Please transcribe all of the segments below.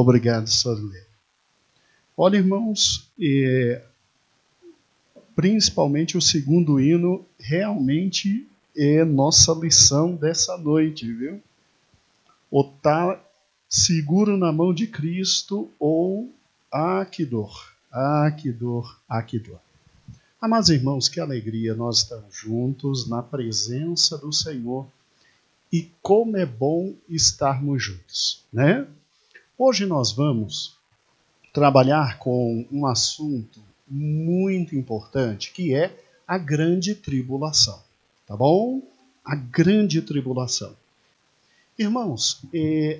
Obrigado, Sorley. Olha, irmãos, principalmente o segundo hino realmente é nossa lição dessa noite, viu? O tá seguro na mão de Cristo ou que dor, que dor, que dor. Amados irmãos, que alegria nós estamos juntos na presença do Senhor e como é bom estarmos juntos, né? Hoje nós vamos trabalhar com um assunto muito importante, que é a grande tribulação, tá bom? A grande tribulação. Irmãos,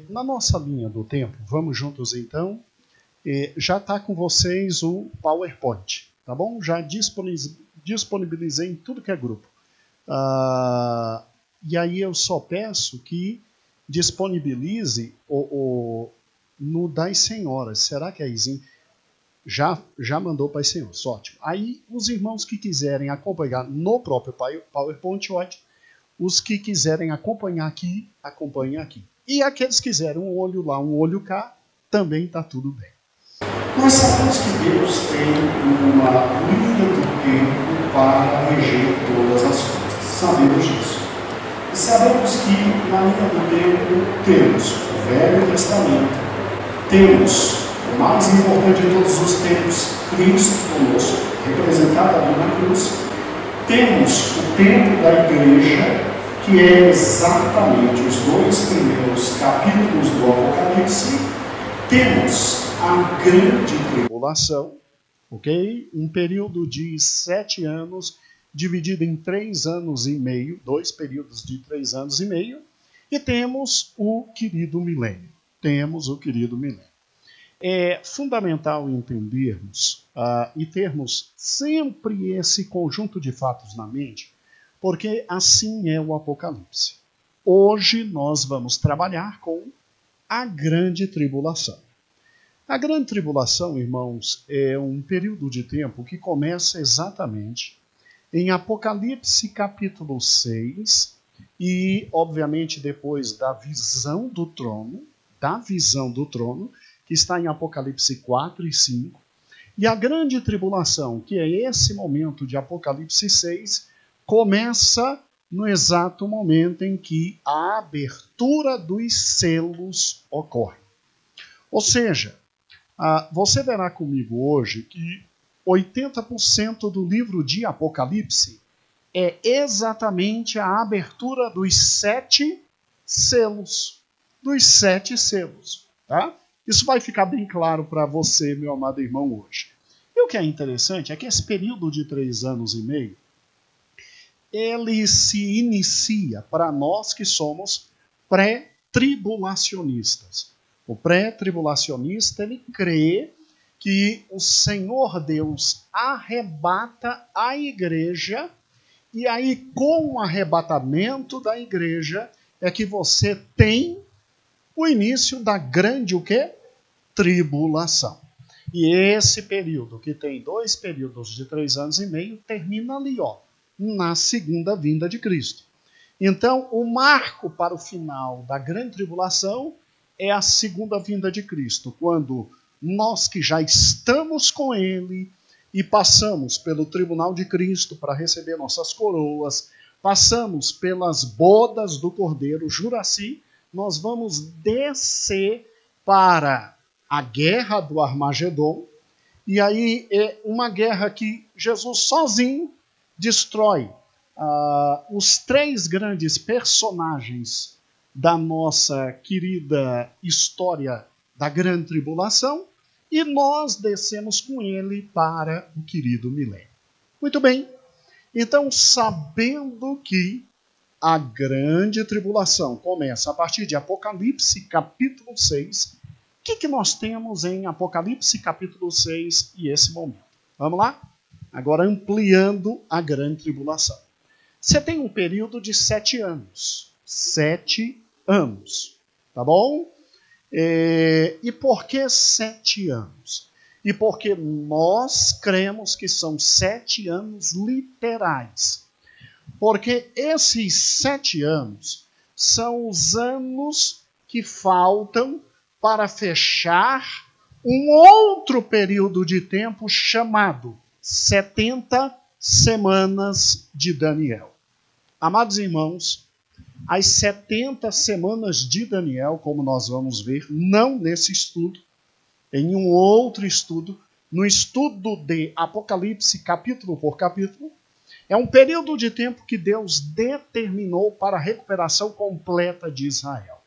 na nossa linha do tempo, vamos juntos então, já está com vocês o PowerPoint, tá bom? Já disponibilizei em tudo que é grupo. E aí eu só peço que disponibilize no das senhoras. Será que a Izinha já mandou para as senhoras? Ótimo. Aí os irmãos que quiserem acompanhar no próprio PowerPoint, ótimo. Os que quiserem acompanhar aqui, acompanhem aqui. E aqueles que quiserem um olho lá, um olho cá, também está tudo bem. Nós sabemos que Deus tem uma linha do tempo para reger todas as coisas. Sabemos disso. E sabemos que na linha do tempo temos o Velho Testamento, temos o mais importante de todos os tempos, Cristo conosco, representado ali na cruz. Temos o tempo da igreja, que é exatamente os 2 primeiros capítulos do Apocalipse. Temos a grande tribulação, ok? Um período de 7 anos, dividido em 3 anos e meio, 2 períodos de 3 anos e meio, e temos o querido milênio. É fundamental entendermos e termos sempre esse conjunto de fatos na mente, porque assim é o Apocalipse. Hoje nós vamos trabalhar com a grande tribulação. A grande tribulação, irmãos, é um período de tempo que começa exatamente em Apocalipse capítulo 6 e, obviamente, depois da visão do trono, que está em Apocalipse 4 e 5, e a grande tribulação, que é esse momento de Apocalipse 6, começa no exato momento em que a abertura dos selos ocorre. Ou seja, você verá comigo hoje que 80% do livro de Apocalipse é exatamente a abertura dos 7 selos. Tá? Isso vai ficar bem claro para você, meu amado irmão, hoje. E o que é interessante é que esse período de 3 anos e meio, ele se inicia para nós que somos pré-tribulacionistas. O pré-tribulacionista, ele crê que o Senhor Deus arrebata a igreja, e aí com o arrebatamento da igreja é que você tem o início da grande o quê? Tribulação. E esse período, que tem 2 períodos de 3 anos e meio, termina ali, na segunda vinda de Cristo. Então, o marco para o final da grande tribulação é a segunda vinda de Cristo, quando nós que já estamos com Ele e passamos pelo tribunal de Cristo para receber nossas coroas, passamos pelas bodas do Cordeiro, Juraci, nós vamos descer para a guerra do Armagedon, e aí é uma guerra que Jesus sozinho destrói os 3 grandes personagens da nossa querida história da grande tribulação, e nós descemos com ele para o querido milênio. Muito bem, então sabendo que a grande tribulação começa a partir de Apocalipse capítulo 6, o que nós temos em Apocalipse capítulo 6 e esse momento? Vamos lá? Agora ampliando a grande tribulação. Você tem um período de 7 anos. 7 anos. Tá bom? E por que 7 anos? E porque nós cremos que são 7 anos literais. Porque esses 7 anos são os anos que faltam para fechar um outro período de tempo chamado 70 semanas de Daniel. Amados irmãos, as 70 semanas de Daniel, como nós vamos ver, não nesse estudo, em um outro estudo, no estudo de Apocalipse, capítulo por capítulo, é um período de tempo que Deus determinou para a recuperação completa de Israel.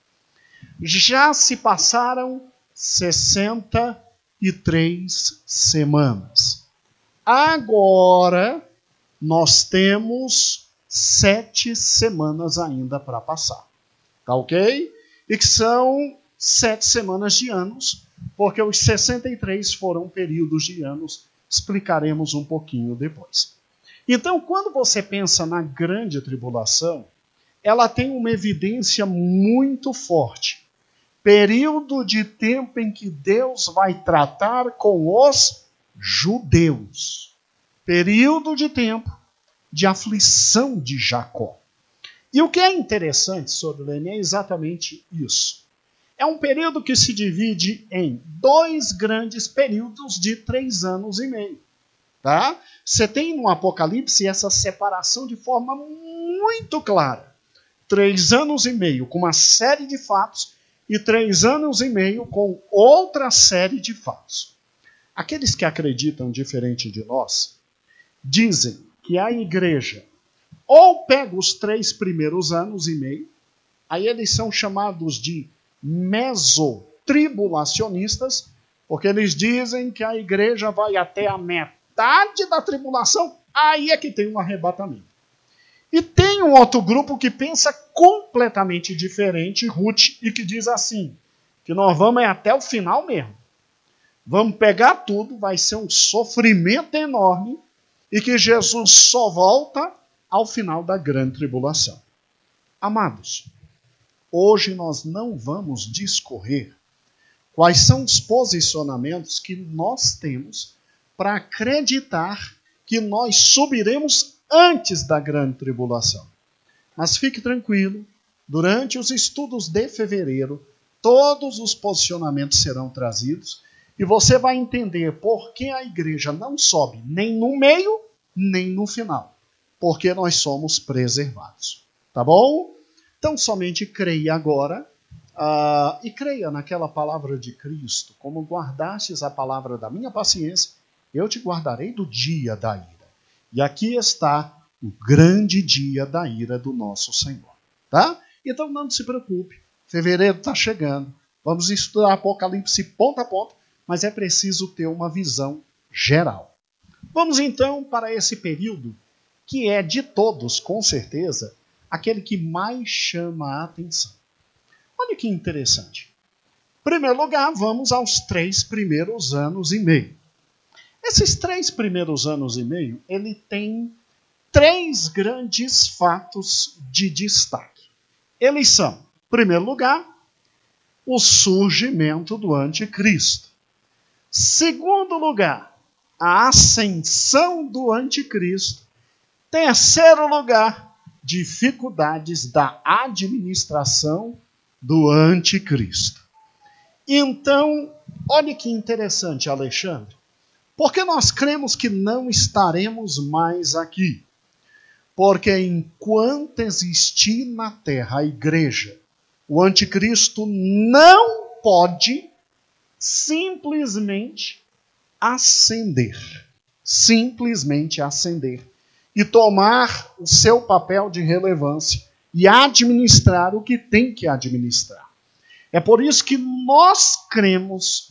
Já se passaram 63 semanas. Agora, nós temos 7 semanas ainda para passar. Tá ok? E que são 7 semanas de anos, porque os 63 foram períodos de anos. Explicaremos um pouquinho depois. Então, quando você pensa na grande tribulação, ela tem uma evidência muito forte. Período de tempo em que Deus vai tratar com os judeus. Período de tempo de aflição de Jacó. E o que é interessante, Sorilene, é exatamente isso. É um período que se divide em 2 grandes períodos de 3 anos e meio. Tá? Você tem no Apocalipse essa separação de forma muito clara. 3 anos e meio com uma série de fatos e 3 anos e meio com outra série de fatos. Aqueles que acreditam diferente de nós dizem que a igreja ou pega os 3 primeiros anos e meio, aí eles são chamados de mesotribulacionistas, porque eles dizem que a igreja vai até a metade da tribulação, aí é que tem um arrebatamento. E tem um outro grupo que pensa completamente diferente, Ruth, e que diz assim, que nós vamos até o final mesmo. Vamos pegar tudo, vai ser um sofrimento enorme, e que Jesus só volta ao final da grande tribulação. Amados, hoje nós não vamos discorrer quais são os posicionamentos que nós temos para acreditar que nós subiremos antes da grande tribulação. Mas fique tranquilo, durante os estudos de fevereiro, todos os posicionamentos serão trazidos e você vai entender por que a igreja não sobe nem no meio, nem no final. Porque nós somos preservados. Tá bom? Então somente creia agora e creia naquela palavra de Cristo. Como guardastes a palavra da minha paciência, eu te guardarei do dia da ira. E aqui está o grande dia da ira do nosso Senhor. Tá? Então não se preocupe. Fevereiro está chegando. Vamos estudar Apocalipse ponta a ponta, mas é preciso ter uma visão geral. Vamos então para esse período que é de todos, com certeza, aquele que mais chama a atenção. Olha que interessante. Em primeiro lugar, vamos aos 3 primeiros anos e meio. Esses 3 primeiros anos e meio, ele tem 3 grandes fatos de destaque. Eles são, em primeiro lugar, o surgimento do anticristo. Segundo lugar, a ascensão do anticristo. Terceiro lugar, dificuldades da administração do anticristo. Então, olha que interessante, Alexandre. Porque nós cremos que não estaremos mais aqui. Porque enquanto existir na terra a igreja, o anticristo não pode simplesmente ascender. Simplesmente ascender. E tomar o seu papel de relevância e administrar o que tem que administrar. É por isso que nós cremos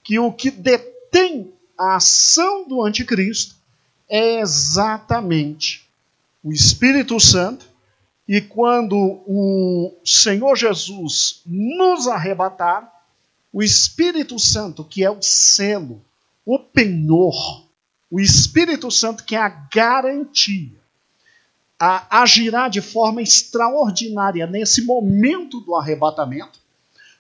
que o que detém a ação do anticristo é exatamente o Espírito Santo, e quando o Senhor Jesus nos arrebatar, o Espírito Santo, que é o selo, o penhor, o Espírito Santo, que é a garantia, agirá de forma extraordinária nesse momento do arrebatamento,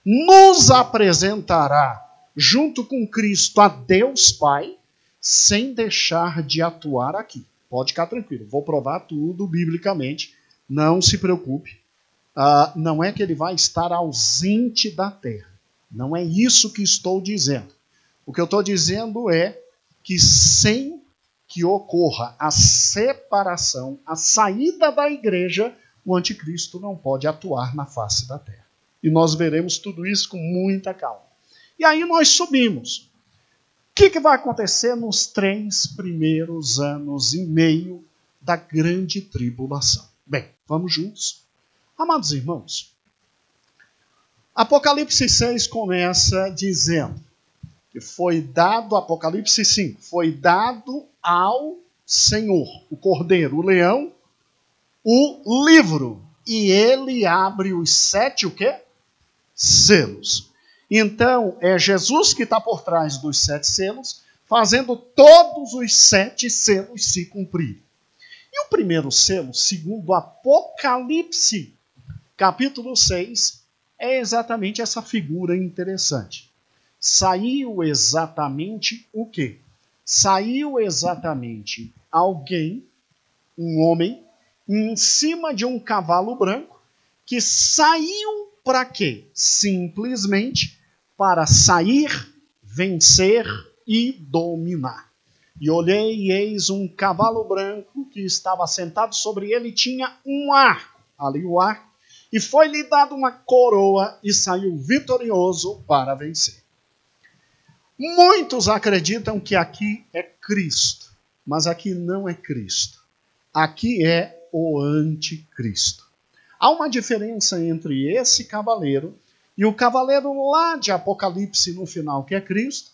nos apresentará junto com Cristo a Deus Pai, sem deixar de atuar aqui. Pode ficar tranquilo, vou provar tudo biblicamente, não se preocupe. não é que ele vai estar ausente da terra. Não é isso que estou dizendo. O que eu estou dizendo é que sem que ocorra a separação, a saída da igreja, o anticristo não pode atuar na face da terra. E nós veremos tudo isso com muita calma. E aí nós subimos. O que vai acontecer nos 3 primeiros anos e meio da grande tribulação? Bem, vamos juntos. Amados irmãos, Apocalipse 6 começa dizendo que foi dado, Apocalipse 5, foi dado ao Senhor, o Cordeiro, o leão, o livro, e ele abre os 7, o quê? Selos. Então, é Jesus que está por trás dos 7 selos, fazendo todos os 7 selos se cumprirem. E o primeiro selo, segundo Apocalipse, capítulo 6, é exatamente essa figura interessante. Saiu exatamente o quê? Saiu exatamente alguém, um homem, em cima de um cavalo branco, que saiu para quê? Simplesmente para sair, vencer e dominar. E olhei e eis um cavalo branco que estava sentado sobre ele, tinha um arco, ali o arco, e foi-lhe dado uma coroa e saiu vitorioso para vencer. Muitos acreditam que aqui é Cristo, mas aqui não é Cristo. Aqui é o anticristo. Há uma diferença entre esse cavaleiro e o cavaleiro lá de Apocalipse no final, que é Cristo,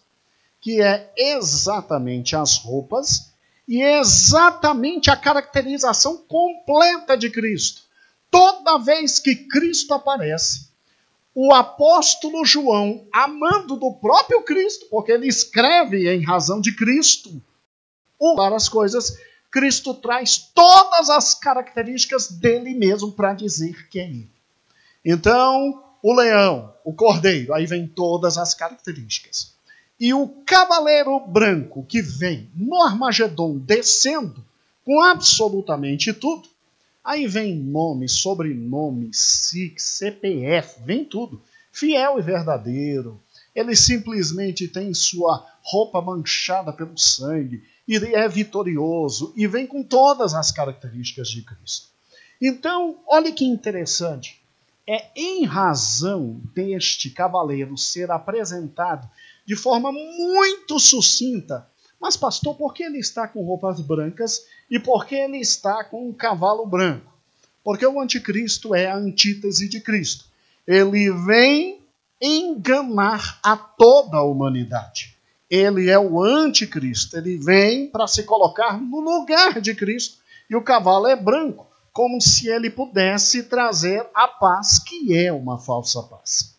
que é exatamente as roupas e exatamente a caracterização completa de Cristo. Toda vez que Cristo aparece, o apóstolo João, amando do próprio Cristo, porque ele escreve em razão de Cristo, várias coisas, Cristo traz todas as características dele mesmo para dizer que é ele. Então, o leão, o cordeiro, aí vem todas as características. E o cavaleiro branco que vem no Armagedon descendo com absolutamente tudo, aí vem nome, sobrenome, SIC, CPF, vem tudo. Fiel e verdadeiro. Ele simplesmente tem sua roupa manchada pelo sangue e é vitorioso e vem com todas as características de Cristo. Então, olha que interessante. É em razão deste cavaleiro ser apresentado de forma muito sucinta. Mas, pastor, por que ele está com roupas brancas e por que ele está com um cavalo branco? Porque o anticristo é a antítese de Cristo. Ele vem enganar a toda a humanidade. Ele é o anticristo. Ele vem para se colocar no lugar de Cristo. E o cavalo é branco, como se ele pudesse trazer a paz, que é uma falsa paz.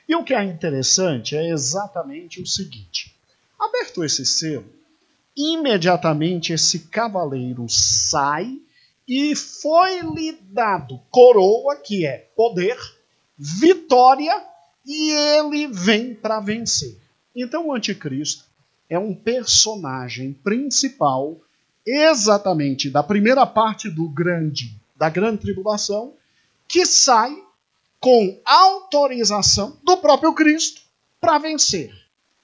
E o que é interessante é exatamente o seguinte. Aberto esse selo, imediatamente esse cavaleiro sai e foi-lhe dado coroa, que é poder, vitória, e ele vem para vencer. Então o anticristo é um personagem principal exatamente da primeira parte da grande tribulação, que sai com autorização do próprio Cristo para vencer.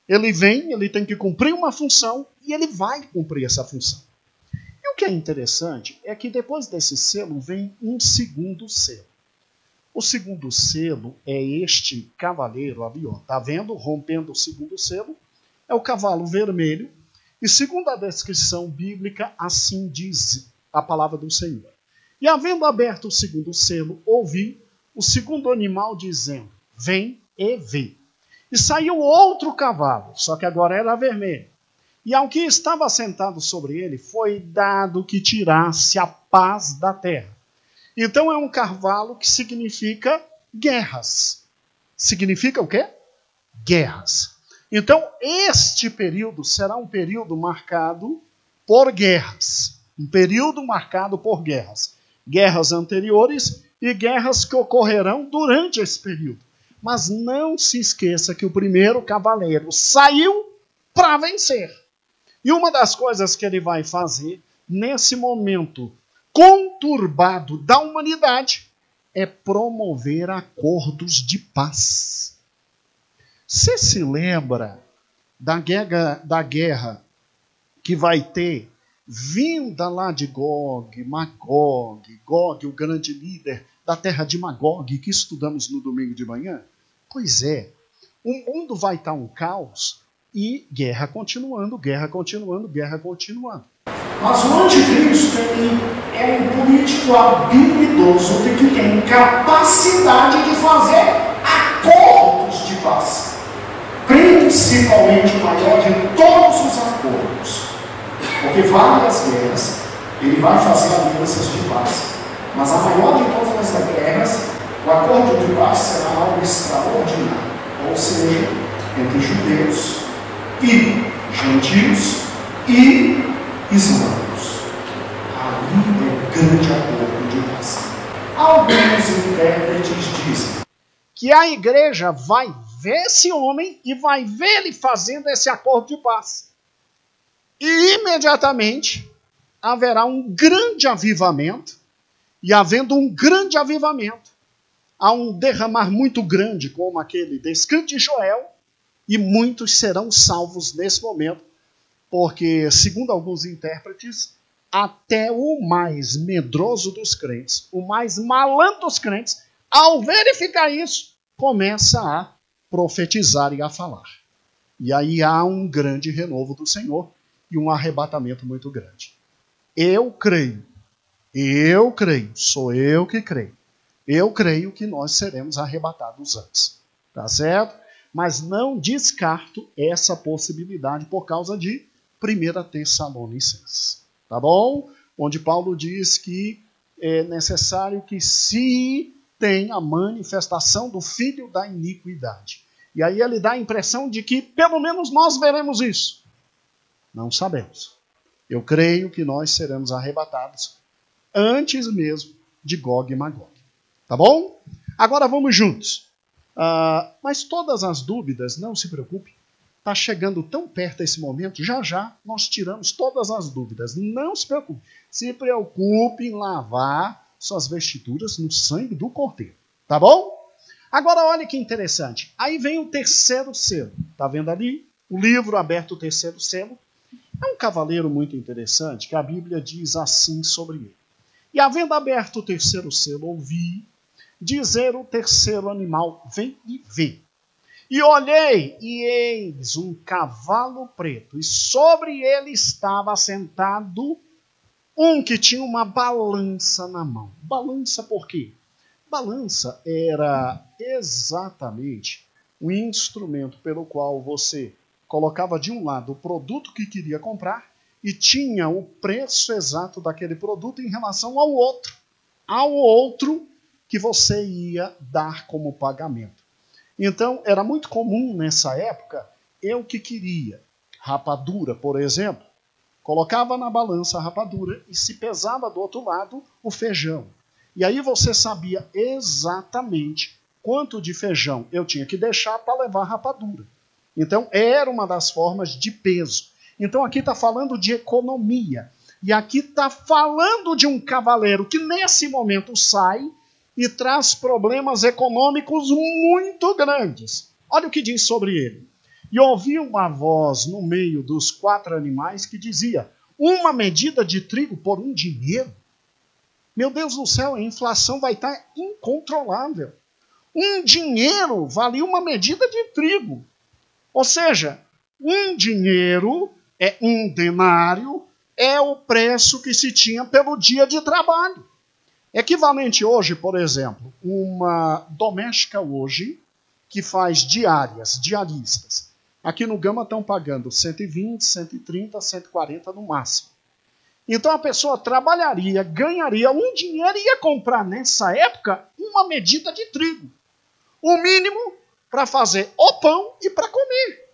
Ele vem, ele tem que cumprir uma função e ele vai cumprir essa função. E o que é interessante é que depois desse selo vem um segundo selo. O segundo selo é este cavaleiro ali, ó. Tá vendo? Rompendo o segundo selo. É o cavalo vermelho. E segundo a descrição bíblica, assim diz a palavra do Senhor. E havendo aberto o segundo selo, ouvi o segundo animal dizendo, vem e vê. E saiu outro cavalo, só que agora era vermelho. E ao que estava sentado sobre ele, foi dado que tirasse a paz da terra. Então é um cavalo que significa guerras. Significa o quê? Guerras. Então este período será um período marcado por guerras. Um período marcado por guerras. Guerras anteriores e guerras que ocorrerão durante esse período. Mas não se esqueça que o primeiro cavaleiro saiu para vencer. E uma das coisas que ele vai fazer nesse momento conturbado da humanidade é promover acordos de paz. Você se lembra da guerra que vai ter vinda lá de Gog, Magog, Gog, o grande líder da terra de Magog, que estudamos no domingo de manhã? Pois é, o mundo vai estar um caos e guerra continuando, guerra continuando, guerra continuando. Mas o anticristo é um político habilidoso que tem capacidade de fazer acordos de paz. Principalmente o maior de todos os acordos. Porque várias guerras, ele vai fazer alianças de paz. Mas a maior de todas essas guerras, o acordo de paz será algo extraordinário. Ou seja, entre judeus e gentios e islâmicos. Ali é grande acordo de paz. Alguns intérpretes dizem que a igreja vai ver esse homem e vai ver ele fazendo esse acordo de paz. E imediatamente haverá um grande avivamento, e havendo um grande avivamento, há um derramar muito grande, como aquele descrito de Joel, e muitos serão salvos nesse momento, porque, segundo alguns intérpretes, até o mais medroso dos crentes, o mais malandro dos crentes, ao verificar isso, começa a profetizar e a falar. E aí há um grande renovo do Senhor e um arrebatamento muito grande. Eu creio, sou eu que creio. Eu creio que nós seremos arrebatados antes. Tá certo? Mas não descarto essa possibilidade por causa de 1 Tessalonicenses. Tá bom? Onde Paulo diz que é necessário que se tenha a manifestação do filho da iniquidade. E aí ele dá a impressão de que pelo menos nós veremos isso. Não sabemos. Eu creio que nós seremos arrebatados antes mesmo de Gog e Magog. Tá bom? Agora vamos juntos. Mas todas as dúvidas, não se preocupe. Está chegando tão perto esse momento, já já nós tiramos todas as dúvidas. Não se preocupe. Se preocupe em lavar suas vestiduras no sangue do Cordeiro. Tá bom? Agora olha que interessante. Aí vem o terceiro selo. Tá vendo ali? O livro aberto, o terceiro selo. É um cavaleiro muito interessante que a Bíblia diz assim sobre ele. E havendo aberto o terceiro selo, ouvi dizer o terceiro animal, vem e vê. E olhei, e eis um cavalo preto, e sobre ele estava sentado um que tinha uma balança na mão. Balança por quê? Balança era exatamente o instrumento pelo qual você colocava de um lado o produto que queria comprar e tinha o preço exato daquele produto em relação ao outro que você ia dar como pagamento. Então, era muito comum nessa época, eu que queria rapadura, por exemplo, colocava na balança a rapadura e se pesava do outro lado o feijão. E aí você sabia exatamente quanto de feijão eu tinha que deixar para levar a rapadura. Então, era uma das formas de peso. Então, aqui está falando de economia. E aqui está falando de um cavaleiro que nesse momento sai e traz problemas econômicos muito grandes. Olha o que diz sobre ele. E ouvi uma voz no meio dos 4 animais que dizia, uma medida de trigo por um dinheiro? Meu Deus do céu, a inflação vai estar incontrolável. Um dinheiro vale uma medida de trigo. Ou seja, um dinheiro, um denário, é o preço que se tinha pelo dia de trabalho. Equivalente hoje, por exemplo, uma doméstica hoje que faz diaristas. Aqui no Gama estão pagando 120, 130, 140 no máximo. Então a pessoa trabalharia, ganharia um dinheiro e ia comprar nessa época uma medida de trigo. O mínimo para fazer o pão e para comer.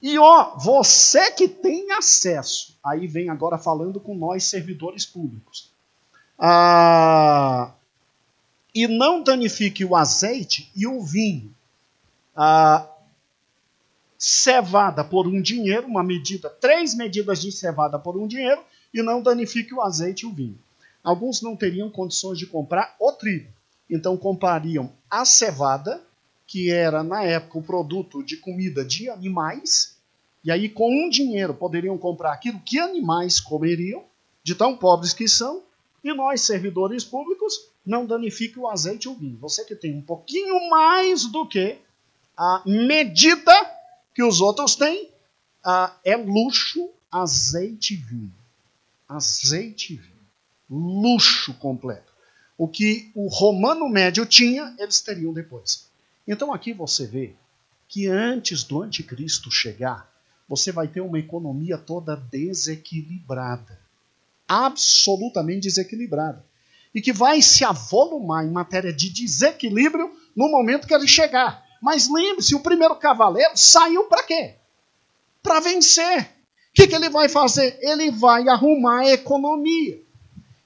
E você que tem acesso, aí vem agora falando com nós servidores públicos, e não danifique o azeite e o vinho, cevada por um dinheiro, 3 medidas de cevada por um dinheiro, e não danifique o azeite e o vinho. Alguns não teriam condições de comprar o trigo, Então comprariam a cevada, que era na época o produto de comida de animais, e aí com um dinheiro poderiam comprar aquilo que animais comeriam, de tão pobres que são, e nós, servidores públicos, não danifique o azeite e o vinho. Você que tem um pouquinho mais do que a medida que os outros têm, é luxo, azeite e vinho. Azeite e vinho. Luxo completo. O que o romano médio tinha, eles teriam depois. Então aqui você vê que antes do anticristo chegar, você vai ter uma economia toda desequilibrada. Absolutamente desequilibrada. E que vai se avolumar em matéria de desequilíbrio no momento que ele chegar. Mas lembre-se, o primeiro cavaleiro saiu para quê? Para vencer. O que ele vai fazer? Ele vai arrumar a economia.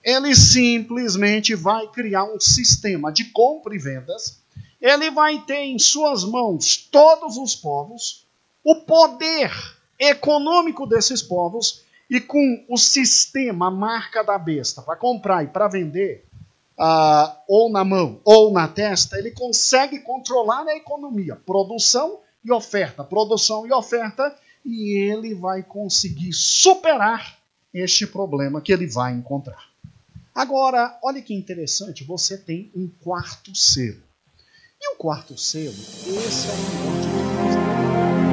Ele simplesmente vai criar um sistema de compra e vendas. Ele vai ter em suas mãos todos os povos, o poder econômico desses povos, e com o sistema, a marca da besta, para comprar e para vender, ou na mão ou na testa, ele consegue controlar a economia, produção e oferta, e ele vai conseguir superar este problema que ele vai encontrar. Agora, olha que interessante, você tem um quarto selo. E o quarto selo, esse é o encontro de Deus.